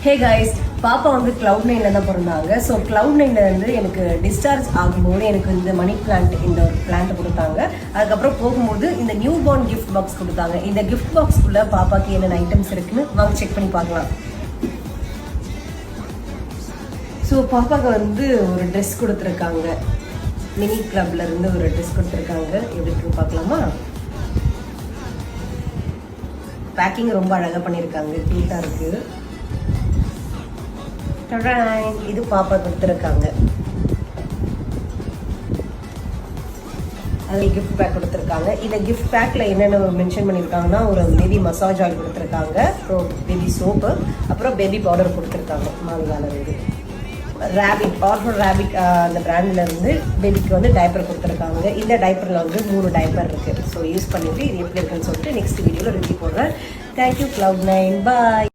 Hey guys, பாப்பா வந்து Cloud9ல தான் பிறந்தாங்க. ஸோ Cloud9ல இருந்து எனக்கு டிஸ்சார்ஜ் ஆகும்போது எனக்கு இந்த மணி பிளான்ட் இந்த ஒரு பிளான்ட் கொடுத்தாங்க. அதுக்கப்புறம் போகும்போது இந்த நியூ பார்ன் கிஃப்ட் பாக்ஸ் கொடுத்தாங்க. இந்த கிஃப்ட் பாக்ஸ்க்குள்ள பாப்பாக்கு என்னென்ன ஐட்டம்ஸ் இருக்குன்னு வாங்க செக் பண்ணி பார்க்கலாம். ஸோ பாப்பாவுக்கு வந்து ஒரு ட்ரெஸ் கொடுத்துருக்காங்க. மினி கிளப்ல இருந்து ஒரு ட்ரெஸ் கொடுத்துருக்காங்க. எப்படி இருக்குன்னு பார்க்கலாமா? பேக்கிங் ரொம்ப அழகாக பண்ணியிருக்காங்க, க்யூட்டாக இருக்கு. இது பாப்பா கொடுத்துருக்காங்க. அது கிஃப்ட் பேக் கொடுத்துருக்காங்க. இந்த கிஃப்ட் பேக்கில் என்னென்ன மென்ஷன் பண்ணியிருக்காங்கன்னா, ஒரு பேபி மசாஜ் ஆயில் கொடுத்துருக்காங்க, அப்புறம் பேபி சோப்பு, அப்புறம் பேபி பவுடர் கொடுத்துருக்காங்க. மாலிகால இருந்து ரேபிட் ஆர்ஃபர் ரேபிட் அந்த பிராண்டில் இருந்து பேபிக்கு வந்து டைப்பர் கொடுத்துருக்காங்க. இந்த டைப்பரில் வந்து 3 டைப்பர் இருக்குது. ஸோ யூஸ் பண்ணிவிட்டு இது எப்படி இருக்குன்னு சொல்லிட்டு நெக்ஸ்ட் வீடியோவில் ரிவ்யூ போடுறேன். Thank you Cloud9. பாய்.